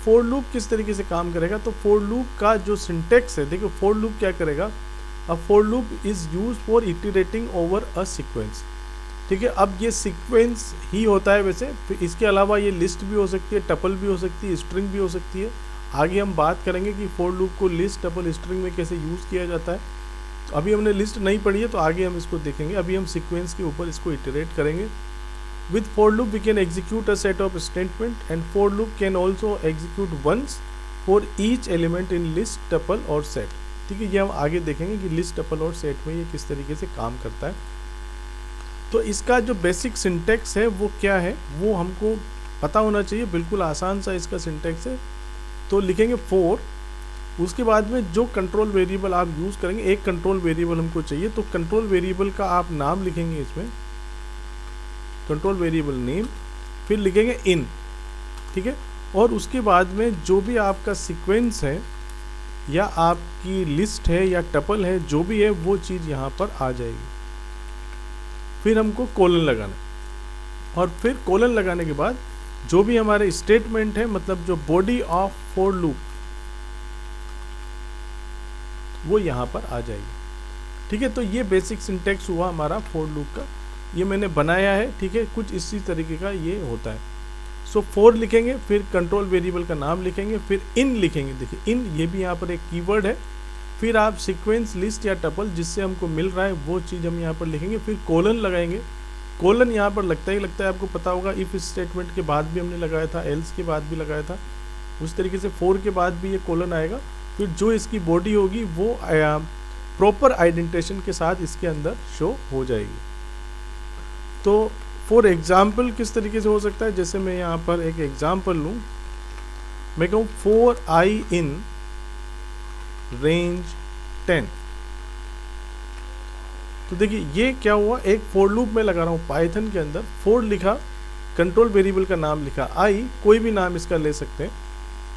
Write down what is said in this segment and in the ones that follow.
For loop किस तरीके से काम करेगा, तो फोर लूप का जो सिंटेक्स है, देखो फोर लूप क्या करेगा, अ for loop is use for iterating over a sequence. ठीक है, अब ये सीक्वेंस ही होता है वैसे, फिर इसके अलावा ये लिस्ट भी हो सकती है, टपल भी हो सकती है, स्ट्रिंग भी हो सकती है। आगे हम बात करेंगे कि फोर लूप को लिस्ट, टपल, स्ट्रिंग में कैसे यूज़ किया जाता है। तो अभी हमने लिस्ट नहीं पढ़ी है, तो आगे हम इसको देखेंगे। अभी हम सीक्वेंस के ऊपर इसको इटरेट करेंगे। With for loop we can execute a set of statement and for loop can also execute once for each element in list, tuple और set। ठीक है, ये हम आगे देखेंगे कि लिस्ट, टपल और सेट में ये किस तरीके से काम करता है। तो इसका जो बेसिक सिंटेक्स है वो क्या है, वो हमको पता होना चाहिए। बिल्कुल आसान सा इसका सिंटेक्स है। तो लिखेंगे फोर, उसके बाद में जो कंट्रोल वेरिएबल आप यूज़ करेंगे, एक कंट्रोल वेरिएबल हमको चाहिए, तो कंट्रोल वेरिएबल का आप नाम लिखेंगे इसमें, कंट्रोल वेरिएबल नेम, फिर लिखेंगे इन। ठीक है, और उसके बाद में जो भी आपका सीक्वेंस है या आपकी लिस्ट है या टपल है, जो भी है वो चीज़ यहाँ पर आ जाएगी। फिर हमको कोलन लगाना, और फिर कोलन लगाने के बाद जो भी हमारे स्टेटमेंट है, मतलब जो बॉडी ऑफ फोर लूप, वो यहाँ पर आ जाएगी। ठीक है, तो ये बेसिक सिंटेक्स हुआ हमारा फोर लूप का, ये मैंने बनाया है। ठीक है, कुछ इसी तरीके का ये होता है। सो फोर लिखेंगे, फिर कंट्रोल वेरिएबल का नाम लिखेंगे, फिर इन लिखेंगे। देखिए इन, ये भी यहाँ पर एक कीवर्ड है। फिर आप सीक्वेंस, लिस्ट या टपल जिससे हमको मिल रहा है वो चीज़ हम यहाँ पर लिखेंगे, फिर कोलन लगाएंगे। कोलन यहाँ पर लगता ही लगता है, आपको पता होगा, इफ़ स्टेटमेंट के बाद भी हमने लगाया था, एल्स के बाद भी लगाया था, उस तरीके से फोर के बाद भी ये कोलन आएगा। फिर जो इसकी बॉडी होगी वो प्रॉपर आइडेंटिफिकेशन के साथ इसके अंदर शो हो जाएगी। तो फॉर एग्जाम्पल किस तरीके से हो सकता है, जैसे मैं यहाँ पर एक एग्जाम्पल लूँ, मैं कहूँ फोर आई इन रेंज 10। तो देखिए ये क्या हुआ, एक फोर लूप में लगा रहा हूँ पाइथन के अंदर, फोर लिखा, कंट्रोल वेरिएबल का नाम लिखा आई, कोई भी नाम इसका ले सकते हैं,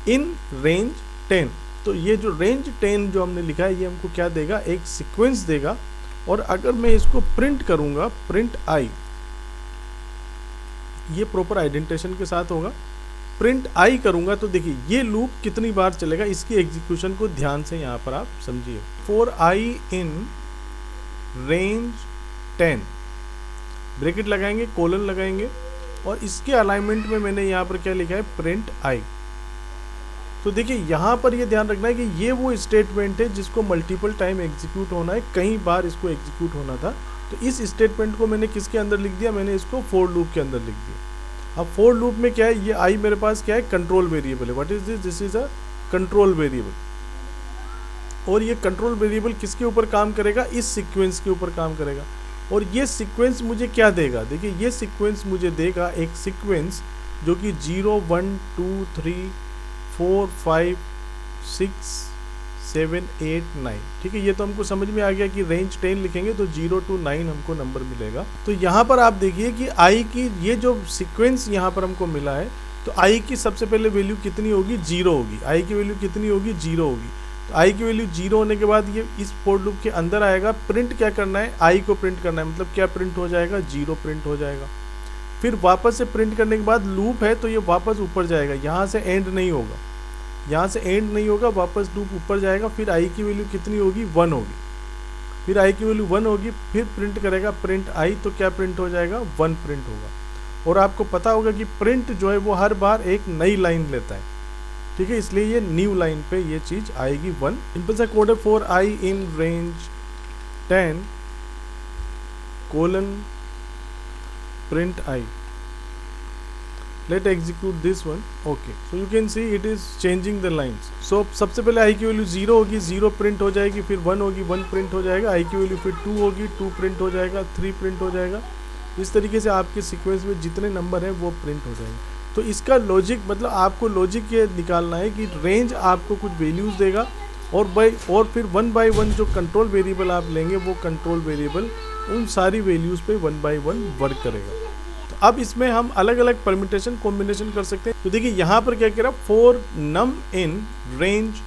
इन रेंज 10। तो ये जो रेंज 10 जो हमने लिखा है, ये हमको क्या देगा, एक सीक्वेंस देगा। और अगर मैं इसको प्रिंट करूँगा, प्रिंट आई, ये प्रॉपर आइडेंटिफिकेशन के साथ होगा, प्रिंट आई करूंगा, तो देखिए ये लूप कितनी बार चलेगा, इसकी एग्जीक्यूशन को ध्यान से यहाँ पर आप समझिए। Four I in range 10, bracket लगाएंगे, कोलन लगाएंगे, और इसके अलाइनमेंट में मैंने यहाँ पर क्या लिखा है, प्रिंट आई। तो देखिए यहाँ पर ये ध्यान रखना है कि ये वो स्टेटमेंट है जिसको मल्टीपल टाइम एग्जीक्यूट होना है, कई बार इसको एग्जीक्यूट होना था। तो इस स्टेटमेंट को मैंने किसके अंदर लिख दिया, मैंने इसको फोर लूप के अंदर लिख दिया। अब फोर लूप में क्या है, ये आई मेरे पास क्या है, कंट्रोल वेरिएबल है। What is this, this is a control variable. और ये कंट्रोल वेरिएबल किसके ऊपर काम करेगा, इस सीक्वेंस के ऊपर काम करेगा। और ये सीक्वेंस मुझे क्या देगा, देखिए ये सीक्वेंस मुझे देगा एक सीक्वेंस जो कि 0 1 2 3 4 5 6 7 8 9। ठीक है, ये तो हमको समझ में आ गया कि रेंज 10 लिखेंगे तो 0 to 9 हमको नंबर मिलेगा। तो यहाँ पर आप देखिए कि आई की ये जो सीक्वेंस यहाँ पर हमको मिला है, तो आई की सबसे पहले वैल्यू कितनी होगी, 0 होगी। आई की वैल्यू कितनी होगी, 0 होगी। तो आई की वैल्यू 0 होने के बाद ये इस फोर लूप के अंदर आएगा, प्रिंट क्या करना है, आई को प्रिंट करना है। मतलब क्या प्रिंट हो जाएगा, 0 प्रिंट हो जाएगा। फिर वापस से प्रिंट करने के बाद लूप है तो ये वापस ऊपर जाएगा, यहाँ से एंड नहीं होगा, यहाँ से एंड नहीं होगा, वापस लूप ऊपर जाएगा। फिर आई की वैल्यू कितनी होगी, 1 होगी। फिर आई की वैल्यू 1 होगी, फिर प्रिंट करेगा प्रिंट आई, तो क्या प्रिंट हो जाएगा, 1 प्रिंट होगा। और आपको पता होगा कि प्रिंट जो है वो हर बार एक नई लाइन लेता है। ठीक है, इसलिए ये न्यू लाइन पे ये चीज़ आएगी 1। सिंपल सा कोड है, four I in range 10 colon print I. Let execute this one. Okay, so you can see it is changing the lines. So सबसे पहले I की वैल्यू 0 होगी, 0 प्रिंट हो जाएगी, फिर 1 होगी, 1 प्रिंट हो जाएगा। I की वैल्यू फिर 2 होगी, 2 प्रिंट हो जाएगा, 3 प्रिंट हो जाएगा। इस तरीके से आपके सीक्वेंस में जितने नंबर हैं वो प्रिंट हो जाएंगे। तो इसका लॉजिक, मतलब आपको लॉजिक ये निकालना है कि रेंज आपको कुछ वैल्यूज़ देगा, और फिर 1 बाई 1 जो कंट्रोल वेरिएबल आप लेंगे, वो कंट्रोल वेरिएबल उन सारी वैल्यूज़ पे 1 बाई 1 वर्क करेगा। तो अब इसमें हम अलग अलग परम्यूटेशन कॉम्बिनेशन कर सकते हैं। तो देखिए यहाँ पर क्या कह रहा है, फोर नम इन रेंज।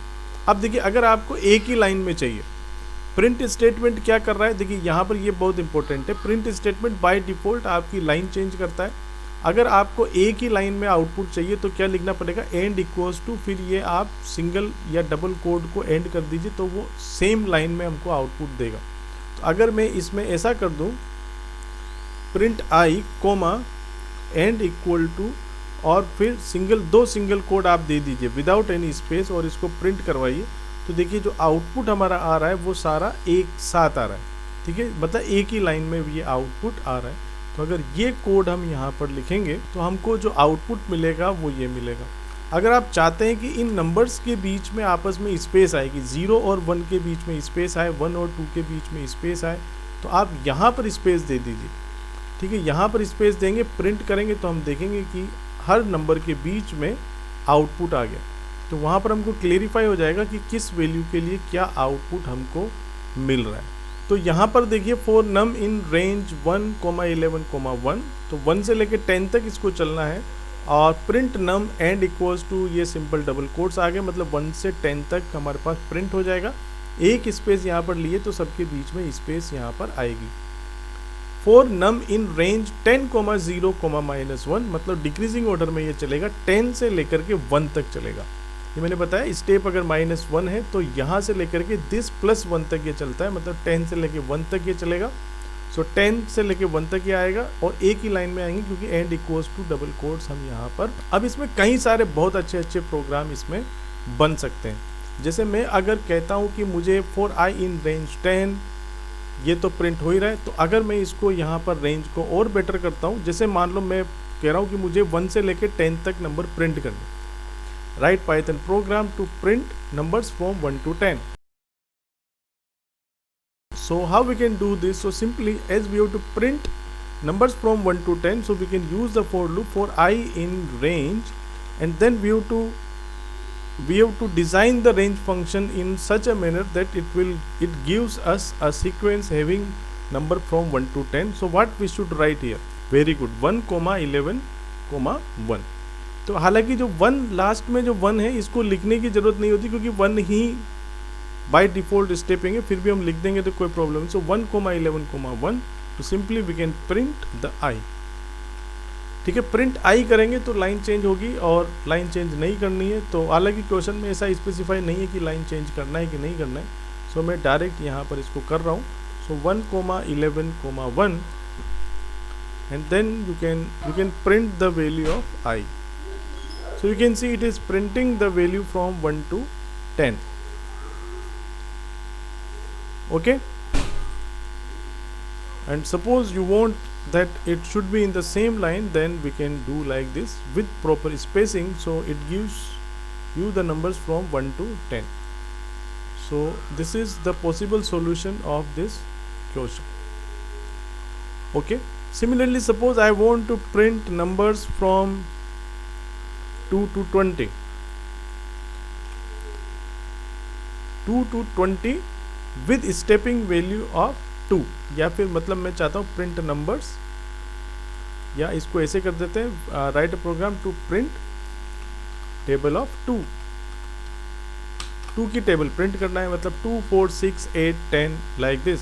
अब देखिए अगर आपको एक ही लाइन में चाहिए, प्रिंट स्टेटमेंट क्या कर रहा है, देखिए यहाँ पर ये बहुत इंपॉर्टेंट है। प्रिंट स्टेटमेंट बाय डिफ़ॉल्ट आपकी लाइन चेंज करता है। अगर आपको एक ही लाइन में आउटपुट चाहिए तो क्या लिखना पड़ेगा, एंड इक्वल्स टू, फिर ये आप सिंगल या डबल कोड को एंड कर दीजिए तो वो सेम लाइन में हमको आउटपुट देगा। तो अगर मैं इसमें ऐसा कर दूं, print i comma end equal to, और फिर दो सिंगल कोड आप दे दीजिए विदाउट एनी स्पेस और इसको प्रिंट करवाइए, तो देखिए जो आउटपुट हमारा आ रहा है वो सारा एक साथ आ रहा है। ठीक है, मतलब एक ही लाइन में ये आउटपुट आ रहा है। तो अगर ये कोड हम यहाँ पर लिखेंगे तो हमको जो आउटपुट मिलेगा वो ये मिलेगा। अगर आप चाहते हैं कि इन नंबर्स के बीच में आपस में स्पेस आएगी, 0 और 1 के बीच में स्पेस आए, 1 और 2 के बीच में स्पेस आए, तो आप यहाँ पर स्पेस दे दीजिए। ठीक है, यहाँ पर स्पेस देंगे, प्रिंट करेंगे तो हम देखेंगे कि हर नंबर के बीच में आउटपुट आ गया। तो वहाँ पर हमको क्लेरिफाई हो जाएगा कि किस वैल्यू के लिए क्या आउटपुट हमको मिल रहा है। तो यहाँ पर देखिए फॉर नम इन रेंज 1,11,1, तो 1 से लेके 10 तक इसको चलना है, और print num end equals to, ये सिंपल डबल कोट्स आ गए, मतलब 1 से 10 तक हमारे पास प्रिंट हो जाएगा। एक स्पेस यहाँ पर लिए तो सबके बीच में स्पेस यहाँ पर आएगी। फॉर नम इन रेंज 10,0,-1, मतलब डिक्रीजिंग ऑर्डर में ये चलेगा, 10 से लेकर के 1 तक चलेगा। ये मैंने बताया स्टेप अगर -1 है तो यहाँ से लेकर के दिस +1 तक ये चलता है, मतलब 10 से लेकर 1 तक ये चलेगा। सो 10 से लेकर 1 तक ये आएगा और एक ही लाइन में आएंगे क्योंकि end equals to double quotes हम यहाँ पर। अब इसमें कई सारे बहुत अच्छे अच्छे प्रोग्राम इसमें बन सकते हैं। जैसे मैं अगर कहता हूँ कि मुझे फॉर आई इन रेंज 10, ये तो प्रिंट हो ही रहा है, तो अगर मैं इसको यहाँ पर रेंज को और बेटर करता हूँ, जैसे मान लो मैं कह रहा हूँ कि मुझे 1 से लेकर 10 तक नंबर प्रिंट करने, write Python program to print numbers from 1 to 10. So how we can do this? So simply, as we have to print numbers from 1 to 10, so we can use the for loop for I in range, and then we have to design the range function in such a manner that it gives us a sequence having number from 1 to 10. So what we should write here? Very good, 1,11,1. तो हालांकि जो 1 last में जो 1 है इसको लिखने की जरूरत नहीं होती क्योंकि 1 ही बाय डिफॉल्ट स्टेपिंग है, फिर भी हम लिख देंगे तो कोई प्रॉब्लम नहीं। सो 1,11,1, तो simply we can print the i. ठीक है, प्रिंट आई करेंगे तो लाइन चेंज होगी, और लाइन चेंज नहीं करनी है तो हालांकि क्वेश्चन में ऐसा स्पेसिफाई नहीं है कि लाइन चेंज करना है कि नहीं करना है। सो मैं डायरेक्ट यहाँ पर इसको कर रहा हूँ। So 1,11,1, and then you can print the value of i. So you can see it is printing the value from 1 to 10. Okay, and suppose you want that it should be in the same line, then we can do like this with proper spacing, so it gives you the numbers from 1 to 10. So this is the possible solution of this question. Okay, similarly, suppose I want to print numbers from 2 to 20, 2 to 20 with stepping value of 2, या फिर मतलब मैं चाहता हूँ print numbers, या इसको ऐसे कर देते हैं, write a program to print table of 2 की टेबल प्रिंट करना है, मतलब 2, 4, 6, 8, 10 like this.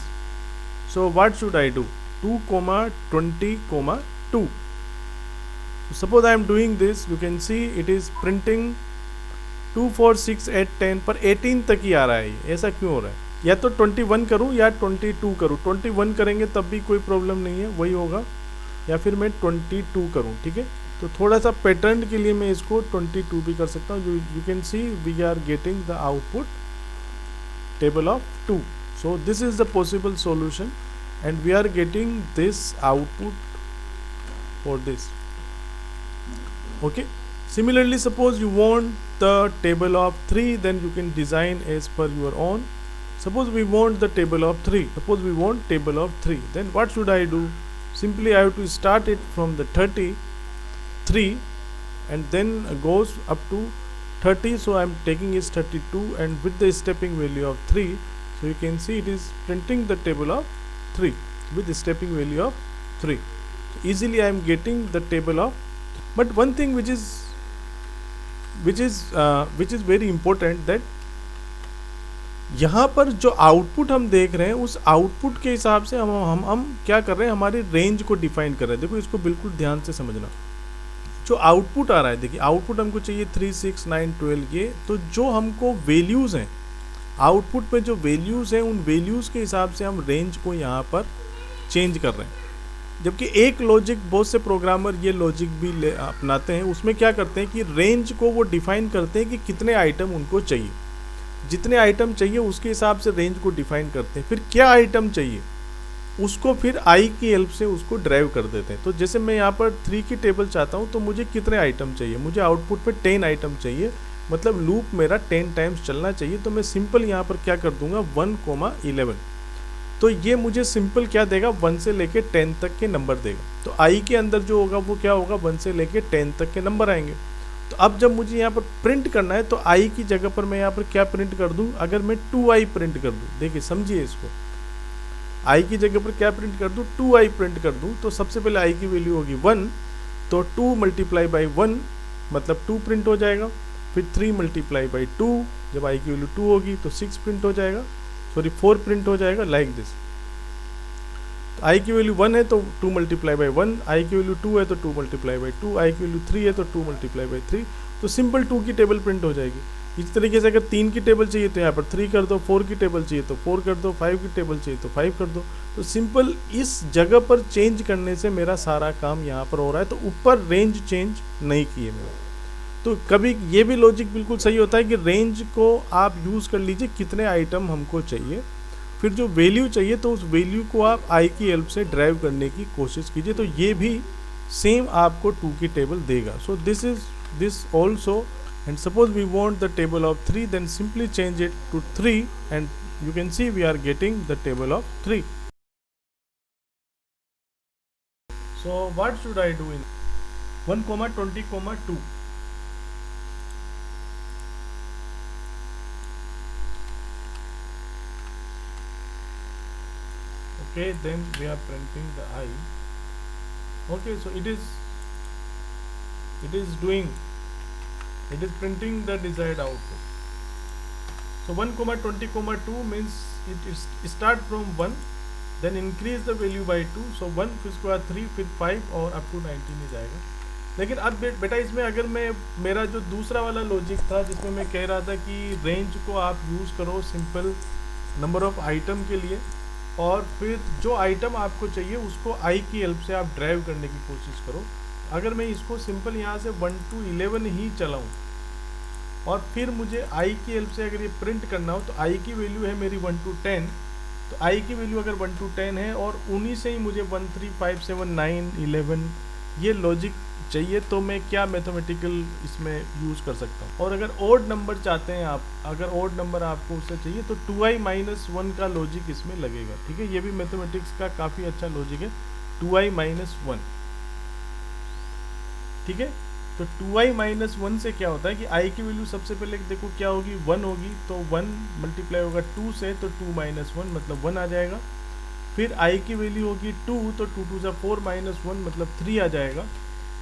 So what should I do? 2, 20, 2. Suppose I am doing this, you can see it is printing 2, 4, 6, 8, 10 पर 18 तक ही आ रहा है। ऐसा क्यों हो रहा है? या तो 21 करूँ या 22 करूँ। 21 करेंगे तब भी कोई प्रॉब्लम नहीं है, वही होगा, या फिर मैं 22 करूँ। ठीक है, तो थोड़ा सा पैटर्न के लिए मैं इसको 22 भी कर सकता हूँ। You can see we are getting the output table of 2. So this is the possible solution and we are getting this output for this. Okay, similarly, suppose you want the table of 3, then you can design as per your own. Suppose we want the table of 3, then what should I do? Simply I have to start it from the 33 and then goes up to 30, so I am taking is 32 and with the stepping value of 3, so you can see it is printing the table of 3 with the stepping value of 3. So easily I am getting the table of. But one thing which is very important that यहाँ पर जो output हम देख रहे हैं उस output के हिसाब से हम क्या कर रहे हैं, हमारी रेंज को डिफाइन कर रहे हैं। देखो इसको बिल्कुल ध्यान से समझना। जो आउटपुट आ रहा है, देखिए आउटपुट हमको चाहिए 3, 6, 9, 12 ये, तो जो हमको वैल्यूज़ हैं आउटपुट पे, जो वैल्यूज़ हैं उन वैल्यूज़ के हिसाब से हम रेंज को यहाँ पर चेंज कर रहे हैं। जबकि एक लॉजिक, बहुत से प्रोग्रामर ये लॉजिक भी अपनाते हैं, उसमें क्या करते हैं कि रेंज को वो डिफ़ाइन करते हैं कि कितने आइटम उनको चाहिए, जितने आइटम चाहिए उसके हिसाब से रेंज को डिफ़ाइन करते हैं। फिर क्या आइटम चाहिए उसको फिर आई की हेल्प से उसको ड्राइव कर देते हैं। तो जैसे मैं यहाँ पर 3 की टेबल चाहता हूँ, तो मुझे कितने आइटम चाहिए, मुझे आउटपुट पे 10 आइटम चाहिए, मतलब लूप मेरा 10 टाइम्स चलना चाहिए। तो मैं सिंपल यहाँ पर क्या कर दूंगा 1,11। तो ये मुझे सिंपल क्या देगा 1 से लेके 10 तक के नंबर देगा। तो आई के अंदर जो होगा वो क्या होगा 1 से लेके 10 तक के नंबर आएंगे। तो अब जब मुझे यहाँ पर प्रिंट करना है तो आई की जगह पर मैं यहाँ पर क्या प्रिंट कर दूँ, अगर मैं 2i प्रिंट कर दूँ, देखिए समझिए इसको, आई की जगह पर क्या प्रिंट कर दूँ 2i प्रिंट कर दूँ, तो सबसे पहले आई की वैल्यू होगी 1, तो 2 मल्टीप्लाई बाई 1 मतलब 2 प्रिंट हो जाएगा। फिर 3 मल्टीप्लाई बाई 2, जब आई की वैल्यू 2 होगी तो 6 प्रिंट हो जाएगा, सॉरी 4 प्रिंट हो जाएगा, लाइक दिस। तो आई की वैल्यू 1 है तो 2 मल्टीप्लाई बाई 1, आई की वैल्यू 2 है तो 2 मल्टीप्लाई बाई 2, आई की वैल्यू 3 है तो 2 मल्टीप्लाई बाई 3, तो सिंपल 2 की टेबल प्रिंट हो जाएगी। इस तरीके से अगर 3 की टेबल चाहिए तो यहाँ पर 3 कर दो, 4 की टेबल चाहिए तो 4 कर दो, 5 की टेबल चाहिए तो 5 कर दो। तो सिंपल इस जगह पर चेंज करने से मेरा सारा काम यहाँ पर हो रहा है, तो ऊपर रेंज चेंज नहीं किए मैंने। तो कभी ये भी लॉजिक बिल्कुल सही होता है कि रेंज को आप यूज़ कर लीजिए कितने आइटम हमको चाहिए, फिर जो वैल्यू चाहिए तो उस वैल्यू को आप आई की हेल्प से ड्राइव करने की कोशिश कीजिए, तो ये भी सेम आपको 2 की टेबल देगा। सो this is this also, and suppose we want the table of 3, then simply change it to 3 and you can see we are getting the table of 3. So what should I do in 1,20,2? Okay, then we are printing the I. Okay, so it is printing the desired output. So 1,20,2 means it is start from 1, then increase the value by 2, so 1 फिर उसके बाद 3 फिर 5 और up to 19 ही जाएगा। लेकिन अब बेटा इसमें अगर मैं मेरा जो दूसरा वाला लॉजिक था जिसमें मैं कह रहा था कि रेंज को आप यूज़ करो सिंपल नंबर ऑफ आइटम के लिए, और फिर जो आइटम आपको चाहिए उसको आई की हेल्प से आप ड्राइव करने की कोशिश करो। अगर मैं इसको सिंपल यहाँ से 1 to 11 ही चलाऊँ और फिर मुझे आई की हेल्प से अगर ये प्रिंट करना हो, तो आई की वैल्यू है मेरी 1 to 10, तो आई की वैल्यू अगर 1 to 10 है और उन्हीं से ही मुझे 1, 3, 5, 7, 9, 11 ये लॉजिक चाहिए, तो मैं क्या मैथमेटिकल इसमें यूज़ कर सकता हूँ। और अगर ओड नंबर चाहते हैं आप, अगर ओड नंबर आपको उससे चाहिए तो 2i-1 का लॉजिक इसमें लगेगा। ठीक है, ये भी मैथमेटिक्स का काफ़ी अच्छा लॉजिक है, 2i-1। ठीक है, तो 2i-1 से क्या होता है कि i की वैल्यू सबसे पहले देखो क्या होगी 1 होगी, तो 1 मल्टीप्लाई होगा 2 से, तो 2-1 मतलब 1 आ जाएगा। फिर i की वैल्यू होगी 2, तो 2 2 4 -1 मतलब 3 आ जाएगा।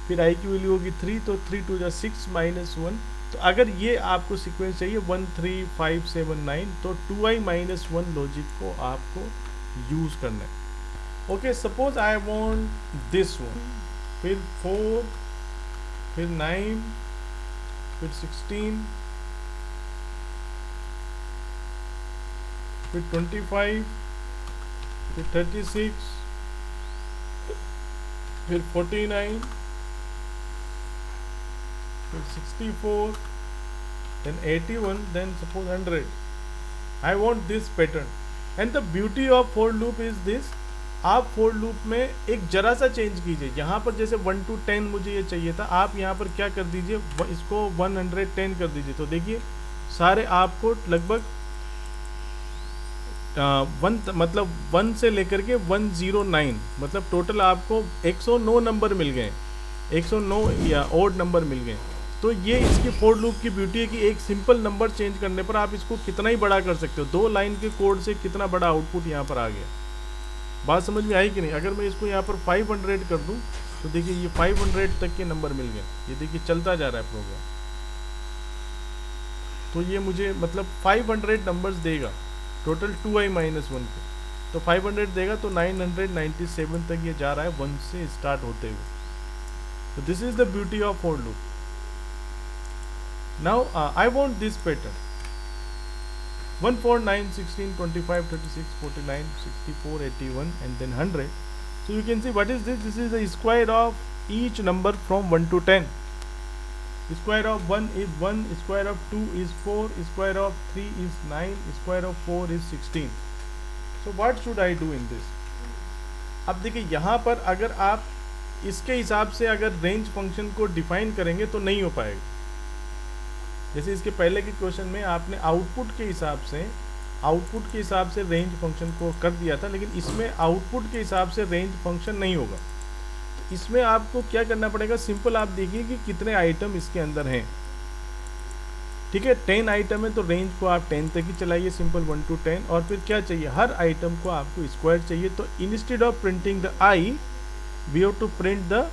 फिर i की वैल्यू होगी 3, तो 3 2 6 -1। तो अगर ये आपको सीक्वेंस चाहिए 1 3 5 7 9, तो 2i-1 लॉजिक को आपको यूज़ करना है। Okay, suppose I want this one, फिर 4, फिर 9, फिर 16, फिर 25, फिर 36, फिर 49, फिर 64, then 81, then suppose 100. I want this pattern. And the beauty of for loop is this, आप for loop में एक जरा सा चेंज कीजिए। यहाँ पर जैसे 1 to 10 मुझे ये चाहिए था, आप यहाँ पर क्या कर दीजिए, इसको 110 कर दीजिए। तो देखिए सारे आपको लगभग 1 से लेकर के 109 मतलब टोटल आपको 109 नंबर मिल गए, 109 या ओड नंबर मिल गए। तो ये इसकी फोर लूप की ब्यूटी है कि एक सिंपल नंबर चेंज करने पर आप इसको कितना ही बड़ा कर सकते हो। 2 लाइन के कोड से कितना बड़ा आउटपुट यहाँ पर आ गया। बात समझ में आई कि नहीं? अगर मैं इसको यहाँ पर 500 कर दूँ तो देखिए ये 500 तक के नंबर मिल गए। ये देखिए चलता जा रहा है प्रोग्राम। तो ये मुझे मतलब 500 नंबर्स देगा टोटल 2i-1 को। तो 500 देगा तो 997 तक ये जा रहा है 1 से स्टार्ट होते हुए। So this is the beauty of for loop. Now I want this pattern 1, 4, 9, 16, 25, 36, 49, 64, 81 and then 100. So you can see what is this? This is the square of each number from 1 to 10. Square of 1 is 1, square of 2 is 4, square of 3 is 9, square of 4 is 16. So what should I do in this? अब देखिए यहाँ पर अगर आप इसके हिसाब से अगर रेंज फंक्शन को डिफाइन करेंगे तो नहीं हो पाएगा। जैसे इसके पहले के क्वेश्चन में आपने आउटपुट के हिसाब से रेंज फंक्शन को कर दिया था, लेकिन इसमें आउटपुट के हिसाब से रेंज फंक्शन नहीं होगा। तो इसमें आपको क्या करना पड़ेगा, सिंपल आप देखिए कि कितने आइटम इसके अंदर हैं। ठीक है, 10 आइटम है तो रेंज को आप 10 तक ही चलाइए, सिंपल 1 to 10। और फिर क्या चाहिए, हर आइटम को आपको स्क्वायर चाहिए। तो instead of printing the i we have to print the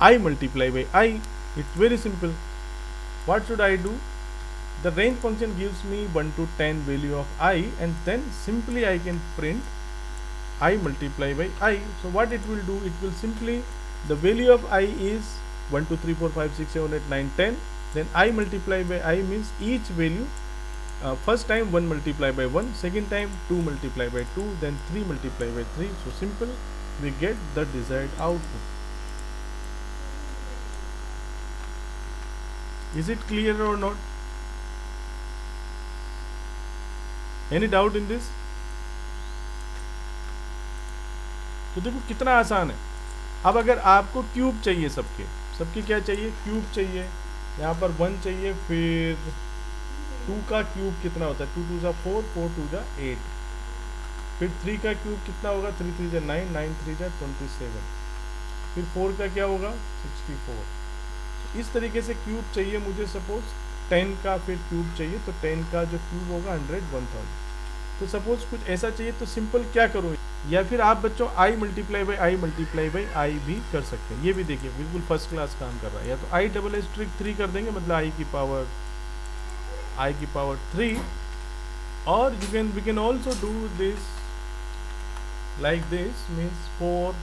i multiply by i. It's very simple. What should I do? The range function gives me 1 to 10 value of I, and then simply I can print I multiply by I. So what it will do, it will simply, the value of I is 1 2 3 4 5 6 7 8 9 10, then I multiply by I means each value, first time 1 multiply by 1, second time 2 multiply by 2, then 3 multiply by 3. So simple, we get the desired output. Is it clear or not? Any doubt in this? तो देखो कितना आसान है। अब अगर आपको cube चाहिए, सबके क्या चाहिए, क्यूब चाहिए। यहाँ पर 1 चाहिए, फिर 2 का क्यूब कितना होता है, 2 2 जा 4, 4 2 जा 8, फिर 3 का क्यूब कितना होगा, 3 3 जा 9, 9 3 जा 27, फिर 4 का क्या होगा, 64। इस तरीके से क्यूब चाहिए मुझे। सपोज 10 का फिर क्यूब चाहिए, तो 10 का जो क्यूब होगा 100 1000। तो सपोज कुछ ऐसा चाहिए, तो सिंपल क्या करो, या फिर आप बच्चों आई मल्टीप्लाई बाई आई भी कर सकते हैं। ये भी देखिए बिल्कुल फर्स्ट क्लास काम कर रहा है। या तो आई डबल एस ट्रिक 3 कर देंगे, मतलब आई की पावर 3, और we can also do this like this, means 4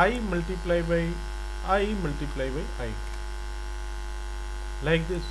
i multiply by i like this।